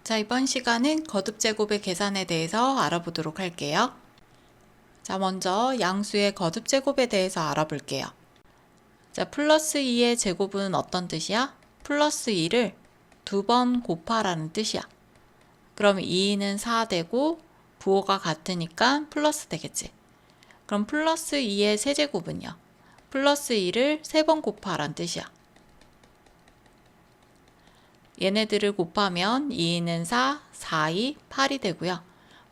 자, 이번 시간은 거듭제곱의 계산에 대해서 알아보도록 할게요. 자, 먼저 양수의 거듭제곱에 대해서 알아볼게요. 자, 플러스 2의 제곱은 어떤 뜻이야? 플러스 2를 두 번 곱하라는 뜻이야. 그럼 2는 4 되고 부호가 같으니까 플러스 되겠지. 그럼 플러스 2의 세제곱은요? 플러스 2를 세 번 곱하라는 뜻이야. 얘네들을 곱하면 2는 4, 4이 8이 되고요.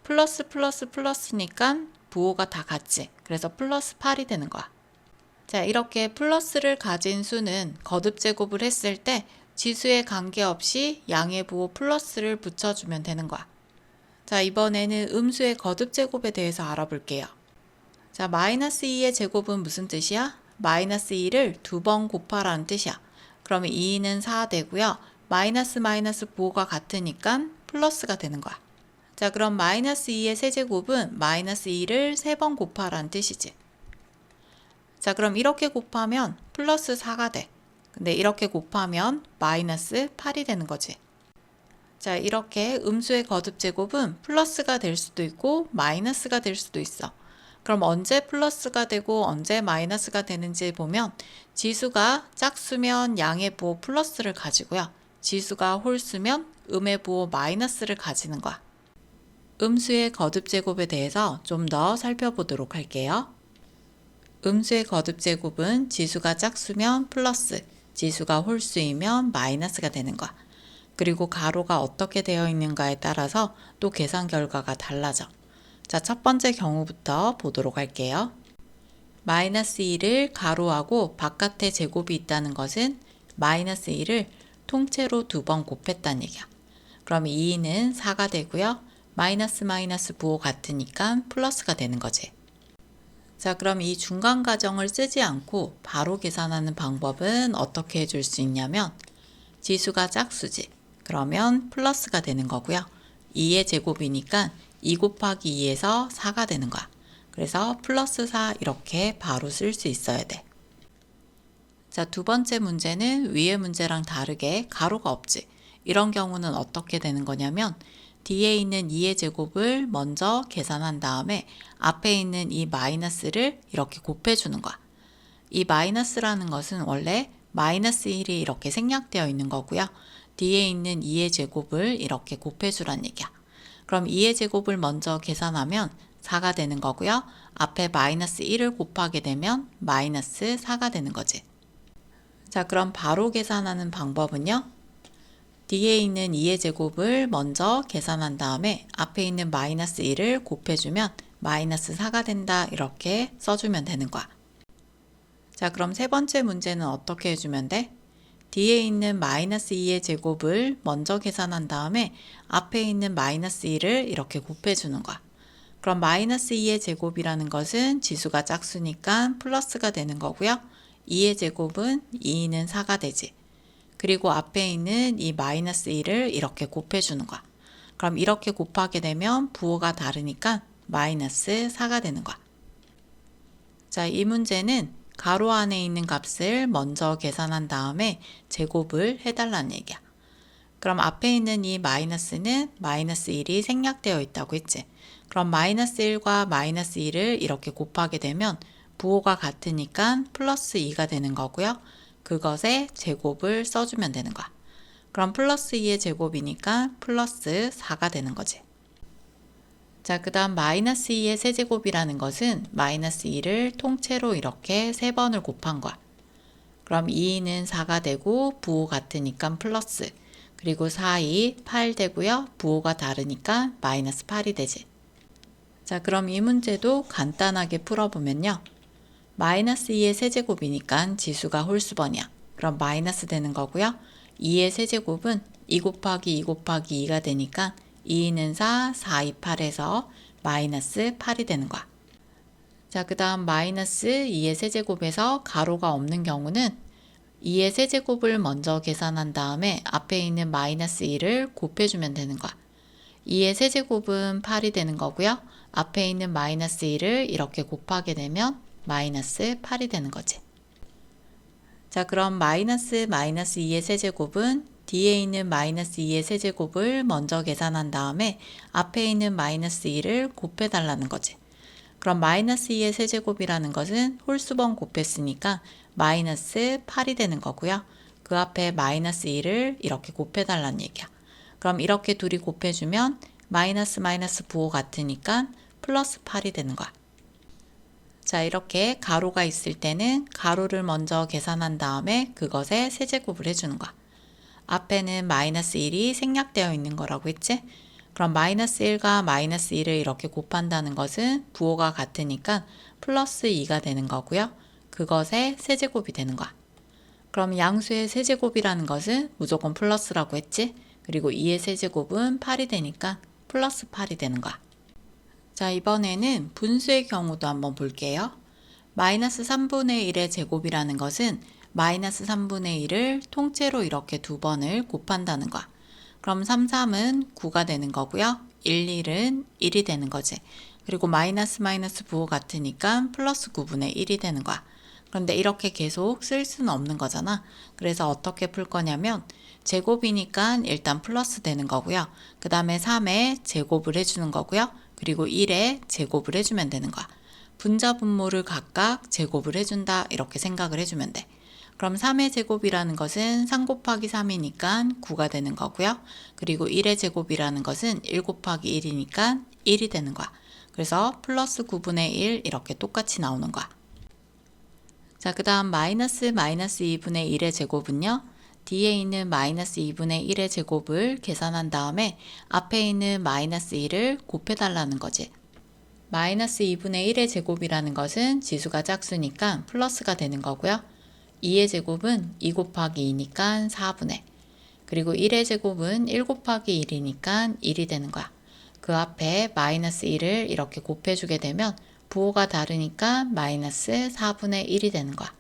플러스 플러스 플러스니까 부호가 다 같지. 그래서 플러스 8이 되는 거야. 자, 이렇게 플러스를 가진 수는 거듭제곱을 했을 때 지수에 관계없이 양의 부호 플러스를 붙여주면 되는 거야. 자, 이번에는 음수의 거듭제곱에 대해서 알아볼게요. 자, 마이너스 2의 제곱은 무슨 뜻이야? 마이너스 2를 두 번 곱하라는 뜻이야. 그러면 2는 4 되고요. 마이너스 마이너스 부호가 같으니까 플러스가 되는 거야. 자, 그럼 마이너스 2의 세제곱은 마이너스 2를 세 번 곱하라는 뜻이지. 자, 그럼 이렇게 곱하면 플러스 4가 돼. 근데 이렇게 곱하면 마이너스 8이 되는 거지. 자, 이렇게 음수의 거듭제곱은 플러스가 될 수도 있고 마이너스가 될 수도 있어. 그럼 언제 플러스가 되고 언제 마이너스가 되는지 보면 지수가 짝수면 양의 부호 플러스를 가지고요. 지수가 홀수면 음의 부호 마이너스를 가지는 거야. 음수의 거듭제곱에 대해서 좀 더 살펴보도록 할게요. 음수의 거듭제곱은 지수가 짝수면 플러스, 지수가 홀수이면 마이너스가 되는 거야. 그리고 가로가 어떻게 되어 있는가에 따라서 또 계산 결과가 달라져. 자, 첫 번째 경우부터 보도록 할게요. 마이너스 2를 가로하고 바깥에 제곱이 있다는 것은 마이너스 2를 통째로 두 번 곱했다는 얘기야. 그럼 2는 4가 되고요. 마이너스 마이너스 부호 같으니까 플러스가 되는 거지. 자, 그럼 이 중간 가정을 쓰지 않고 바로 계산하는 방법은 어떻게 해줄 수 있냐면 지수가 짝수지. 그러면 플러스가 되는 거고요. 2의 제곱이니까 2 곱하기 2에서 4가 되는 거야. 그래서 플러스 4 이렇게 바로 쓸 수 있어야 돼. 자, 두 번째 문제는 위의 문제랑 다르게 가로가 없지. 이런 경우는 어떻게 되는 거냐면 뒤에 있는 2의 제곱을 먼저 계산한 다음에 앞에 있는 이 마이너스를 이렇게 곱해주는 거야. 이 마이너스라는 것은 원래 마이너스 1이 이렇게 생략되어 있는 거고요. 뒤에 있는 2의 제곱을 이렇게 곱해주란 얘기야. 그럼 2의 제곱을 먼저 계산하면 4가 되는 거고요. 앞에 마이너스 1을 곱하게 되면 마이너스 4가 되는 거지. 자, 그럼 바로 계산하는 방법은요. 뒤에 있는 2의 제곱을 먼저 계산한 다음에 앞에 있는 마이너스 1을 곱해주면 마이너스 4가 된다 이렇게 써주면 되는 거야. 자, 그럼 세 번째 문제는 어떻게 해주면 돼? 뒤에 있는 마이너스 2의 제곱을 먼저 계산한 다음에 앞에 있는 마이너스 1을 이렇게 곱해주는 거야. 그럼 마이너스 2의 제곱이라는 것은 지수가 짝수니까 플러스가 되는 거고요. 2의 제곱은 2는 4가 되지. 그리고 앞에 있는 이 마이너스 1을 이렇게 곱해주는 거야. 그럼 이렇게 곱하게 되면 부호가 다르니까 마이너스 4가 되는 거야. 자, 이 문제는 가로 안에 있는 값을 먼저 계산한 다음에 제곱을 해달라는 얘기야. 그럼 앞에 있는 이 마이너스는 마이너스 1이 생략되어 있다고 했지. 그럼 마이너스 1과 마이너스 1을 이렇게 곱하게 되면 부호가 같으니까 플러스 2가 되는 거고요. 그것에 제곱을 써주면 되는 거야. 그럼 플러스 2의 제곱이니까 플러스 4가 되는 거지. 자, 그 다음 마이너스 2의 세제곱이라는 것은 마이너스 2를 통째로 이렇게 세 번을 곱한 거야. 그럼 2는 4가 되고 부호 같으니까 플러스, 그리고 4이 8 되고요. 부호가 다르니까 마이너스 8이 되지. 자, 그럼 이 문제도 간단하게 풀어보면요. 마이너스 2의 세제곱이니까 지수가 홀수번이야. 그럼 마이너스 되는 거고요. 2의 세제곱은 2 곱하기 2 곱하기 2가 되니까 2는 4, 4, 2, 8에서 마이너스 8이 되는 거야. 자, 그 다음 마이너스 2의 세제곱에서 가로가 없는 경우는 2의 세제곱을 먼저 계산한 다음에 앞에 있는 마이너스 1을 곱해주면 되는 거야. 2의 세제곱은 8이 되는 거고요. 앞에 있는 마이너스 1을 이렇게 곱하게 되면 마이너스 8이 되는 거지. 자, 그럼 마이너스 2의 세제곱은 뒤에 있는 마이너스 2의 세제곱을 먼저 계산한 다음에 앞에 있는 마이너스 2를 곱해달라는 거지. 그럼 마이너스 2의 세제곱이라는 것은 홀수번 곱했으니까 마이너스 8이 되는 거고요. 그 앞에 마이너스 2를 이렇게 곱해달라는 얘기야. 그럼 이렇게 둘이 곱해주면 마이너스 마이너스 부호 같으니까 플러스 8이 되는 거야. 자, 이렇게 가로가 있을 때는 가로를 먼저 계산한 다음에 그것에 세제곱을 해주는 거야. 앞에는 마이너스 1이 생략되어 있는 거라고 했지? 그럼 마이너스 1과 마이너스 2를 이렇게 곱한다는 것은 부호가 같으니까 플러스 2가 되는 거고요. 그것의 세제곱이 되는 거야. 그럼 양수의 세제곱이라는 것은 무조건 플러스라고 했지? 그리고 2의 세제곱은 8이 되니까 플러스 8이 되는 거야. 자, 이번에는 분수의 경우도 한번 볼게요. 마이너스 3분의 1의 제곱이라는 것은 마이너스 3분의 1을 통째로 이렇게 두 번을 곱한다는 거야. 그럼 3, 3은 9가 되는 거고요. 1, 1은 1이 되는 거지. 그리고 마이너스 마이너스 부호 같으니까 플러스 9분의 1이 되는 거야. 그런데 이렇게 계속 쓸 수는 없는 거잖아. 그래서 어떻게 풀 거냐면 제곱이니까 일단 플러스 되는 거고요. 그 다음에 3에 제곱을 해주는 거고요. 그리고 1에 제곱을 해주면 되는 거야. 분자 분모를 각각 제곱을 해준다 이렇게 생각을 해주면 돼. 그럼 3의 제곱이라는 것은 3 곱하기 3이니까 9가 되는 거고요. 그리고 1의 제곱이라는 것은 1 곱하기 1이니까 1이 되는 거야. 그래서 플러스 9분의 1 이렇게 똑같이 나오는 거야. 자, 그 다음 마이너스 2분의 1의 제곱은요. 뒤에 있는 마이너스 2분의 1의 제곱을 계산한 다음에 앞에 있는 마이너스 1을 곱해달라는 거지. 마이너스 2분의 1의 제곱이라는 것은 지수가 짝수니까 플러스가 되는 거고요. 2의 제곱은 2 곱하기 2니까 4분의. 그리고 1의 제곱은 1 곱하기 1이니까 1이 되는 거야. 그 앞에 마이너스 1을 이렇게 곱해주게 되면 부호가 다르니까 마이너스 4분의 1이 되는 거야.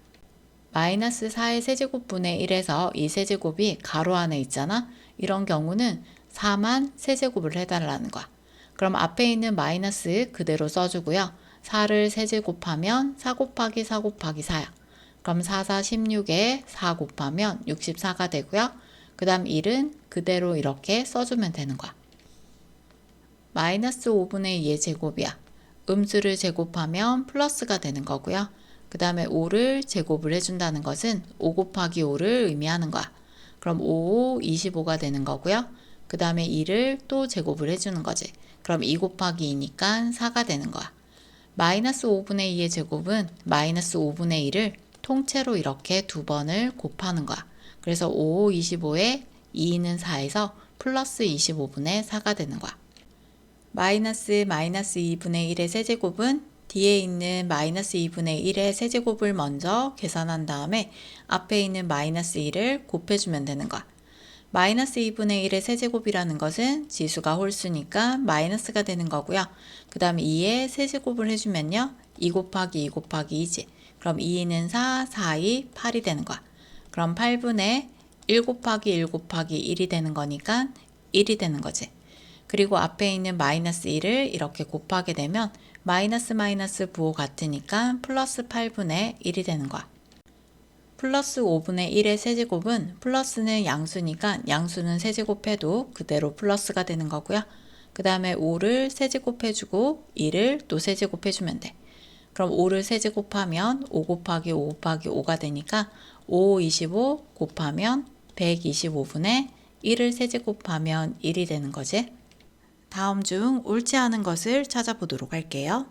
마이너스 4의 세제곱분의 1에서 이 세제곱이 가로 안에 있잖아. 이런 경우는 4만 세제곱을 해달라는 거야. 그럼 앞에 있는 마이너스 그대로 써주고요. 4를 세제곱하면 4 곱하기 4 곱하기 4야. 그럼 4, 4, 16에 4 곱하면 64가 되고요. 그 다음 1은 그대로 이렇게 써주면 되는 거야. 마이너스 5분의 2의 제곱이야. 음수를 제곱하면 플러스가 되는 거고요. 그 다음에 5를 제곱을 해준다는 것은 5 곱하기 5를 의미하는 거야. 그럼 5, 25가 되는 거고요. 그 다음에 2를 또 제곱을 해주는 거지. 그럼 2 곱하기 2니까 4가 되는 거야. 마이너스 5분의 2의 제곱은 마이너스 5분의 1을 통째로 이렇게 두 번을 곱하는 거야. 그래서 5, 25에 2는 4에서 플러스 25분의 4가 되는 거야. 마이너스 2분의 1의 세제곱은 뒤에 있는 마이너스 2분의 1의 세제곱을 먼저 계산한 다음에 앞에 있는 마이너스 1을 곱해주면 되는 거야. 마이너스 2분의 1의 세제곱이라는 것은 지수가 홀수니까 마이너스가 되는 거고요. 그 다음에 2의 세제곱을 해주면요. 2 곱하기 2 곱하기 2지. 그럼 2는 4, 4이 8이 되는 거야. 그럼 8분의 1 곱하기 1 곱하기 1이 되는 거니까 1이 되는 거지. 그리고 앞에 있는 마이너스 1을 이렇게 곱하게 되면 마이너스 마이너스 부호 같으니까 플러스 8분의 1이 되는 거야. 플러스 5분의 1의 세제곱은 플러스는 양수니까 양수는 세제곱해도 그대로 플러스가 되는 거고요. 그 다음에 5를 세제곱해주고 1을 또 세제곱해주면 돼. 그럼 5를 세제곱하면 5 곱하기 5 곱하기 5가 되니까 5, 25 곱하면 125분의 1을 세제곱하면 1이 되는 거지. 다음 중 옳지 않은 것을 찾아보도록 할게요.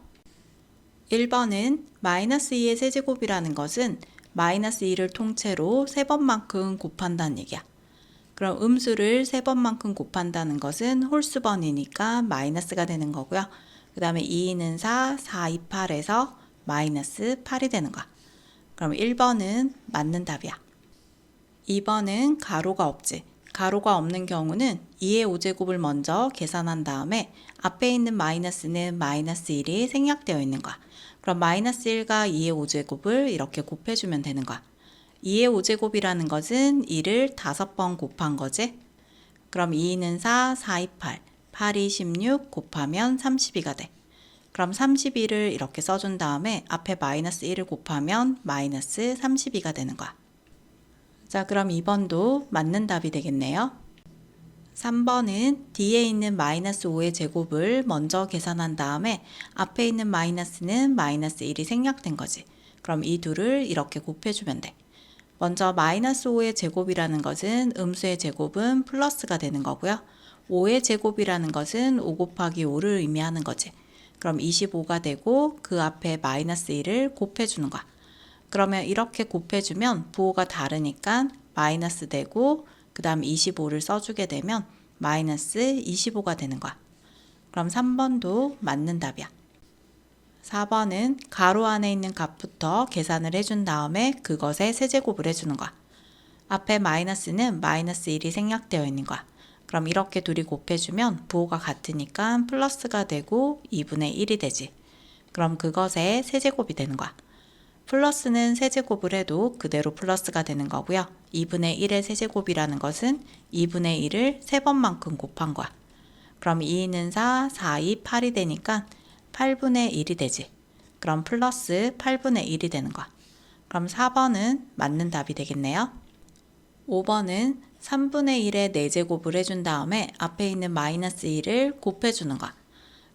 1번은 마이너스 2의 세제곱이라는 것은 마이너스 2를 통째로 3번만큼 곱한다는 얘기야. 그럼 음수를 3번만큼 곱한다는 것은 홀수번이니까 마이너스가 되는 거고요. 그 다음에 2는 4, 4, 2, 8에서 마이너스 8이 되는 거야. 그럼 1번은 맞는 답이야. 2번은 가로가 없지. 가로가 없는 경우는 2의 5제곱을 먼저 계산한 다음에 앞에 있는 마이너스는 마이너스 1이 생략되어 있는 거야. 그럼 마이너스 1과 2의 5제곱을 이렇게 곱해주면 되는 거야. 2의 5제곱이라는 것은 2를 5번 곱한 거지. 그럼 2는 4, 4, 2, 8, 8이 16 곱하면 32가 돼. 그럼 32를 이렇게 써준 다음에 앞에 마이너스 1을 곱하면 마이너스 32가 되는 거야. 자, 그럼 2번도 맞는 답이 되겠네요. 3번은 D에 있는 마이너스 5의 제곱을 먼저 계산한 다음에 앞에 있는 마이너스는 마이너스 1이 생략된 거지. 그럼 이 둘을 이렇게 곱해주면 돼. 먼저 마이너스 5의 제곱이라는 것은 음수의 제곱은 플러스가 되는 거고요. 5의 제곱이라는 것은 5 곱하기 5를 의미하는 거지. 그럼 25가 되고 그 앞에 마이너스 1을 곱해주는 거야. 그러면 이렇게 곱해주면 부호가 다르니까 마이너스 되고 그 다음 25를 써주게 되면 마이너스 25가 되는 거야. 그럼 3번도 맞는 답이야. 4번은 가로 안에 있는 값부터 계산을 해준 다음에 그것의 세제곱을 해주는 거야. 앞에 마이너스는 마이너스 1이 생략되어 있는 거야. 그럼 이렇게 둘이 곱해주면 부호가 같으니까 플러스가 되고 2분의 1이 되지. 그럼 그것의 세제곱이 되는 거야. 플러스는 세제곱을 해도 그대로 플러스가 되는 거고요. 2분의 1의 세제곱이라는 것은 2분의 1을 3번만큼 곱한 거야. 그럼 2는 4, 4, 2, 8이 되니까 8분의 1이 되지. 그럼 플러스 8분의 1이 되는 거야. 그럼 4번은 맞는 답이 되겠네요. 5번은 3분의 1의 4제곱을 해준 다음에 앞에 있는 마이너스 1을 곱해주는 거야.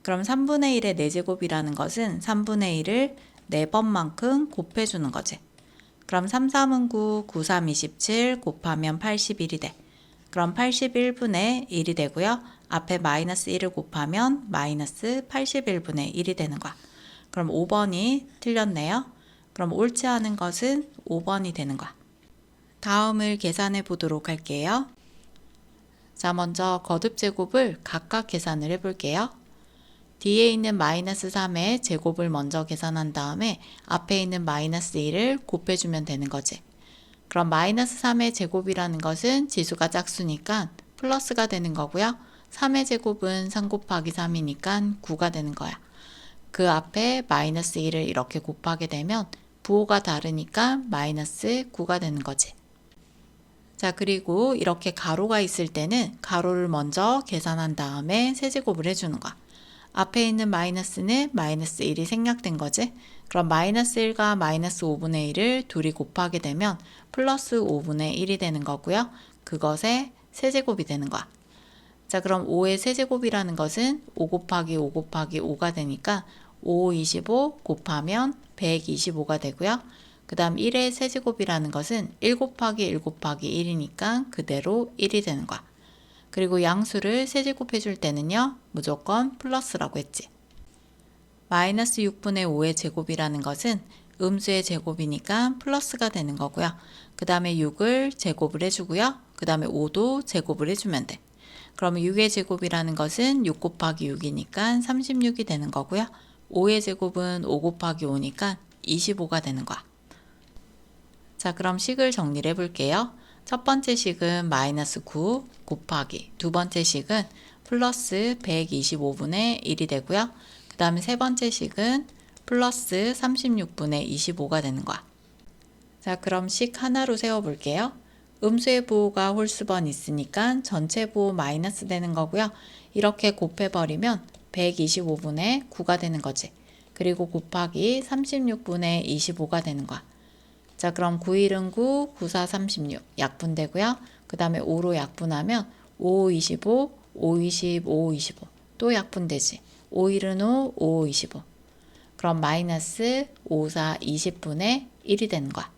그럼 3분의 1의 4제곱이라는 것은 3분의 1을 4번만큼 곱해주는 거지. 그럼 3, 3은 9, 9, 3, 27 곱하면 81이 돼. 그럼 81분의 1이 되고요. 앞에 마이너스 1을 곱하면 마이너스 81분의 1이 되는 거야. 그럼 5번이 틀렸네요. 그럼 옳지 않은 것은 5번이 되는 거야. 다음을 계산해 보도록 할게요. 자, 먼저 거듭 제곱을 각각 계산을 해볼게요. D에 있는 마이너스 3의 제곱을 먼저 계산한 다음에 앞에 있는 마이너스 1을 곱해주면 되는 거지. 그럼 마이너스 3의 제곱이라는 것은 지수가 짝수니까 플러스가 되는 거고요. 3의 제곱은 3 곱하기 3이니까 9가 되는 거야. 그 앞에 마이너스 1을 이렇게 곱하게 되면 부호가 다르니까 마이너스 9가 되는 거지. 자, 그리고 이렇게 가로가 있을 때는 가로를 먼저 계산한 다음에 세제곱을 해주는 거야. 앞에 있는 마이너스는 마이너스 1이 생략된 거지. 그럼 마이너스 1과 마이너스 5분의 1을 둘이 곱하게 되면 플러스 5분의 1이 되는 거고요. 그것의 세제곱이 되는 거야. 자, 그럼 5의 세제곱이라는 것은 5 곱하기 5 곱하기 5가 되니까 5, 25 곱하면 125가 되고요. 그 다음 1의 세제곱이라는 것은 1 곱하기 1 곱하기 1이니까 그대로 1이 되는 거야. 그리고 양수를 세제곱해 줄 때는요, 무조건 플러스라고 했지. 마이너스 6분의 5의 제곱이라는 것은 음수의 제곱이니까 플러스가 되는 거고요. 그 다음에 6을 제곱을 해주고요. 그 다음에 5도 제곱을 해주면 돼. 그러면 6의 제곱이라는 것은 6 곱하기 6이니까 36이 되는 거고요. 5의 제곱은 5 곱하기 5니까 25가 되는 거야. 자, 그럼 식을 정리를 해볼게요. 첫 번째 식은 마이너스 9 곱하기 두 번째 식은 플러스 125분의 1이 되고요. 그 다음에 세 번째 식은 플러스 36분의 25가 되는 거야. 자, 그럼 식 하나로 세워볼게요. 음수의 부호가 홀수번 있으니까 전체 부호 마이너스 되는 거고요. 이렇게 곱해버리면 125분의 9가 되는 거지. 그리고 곱하기 36분의 25가 되는 거야. 자, 그럼 9일은 9, 94, 36 약분되고요. 그 다음에 5로 약분하면 5, 25, 5, 20, 5, 25 또 약분되지. 5일은 5, 5, 25 그럼 마이너스 5, 4, 20분의 1이 되는 거야.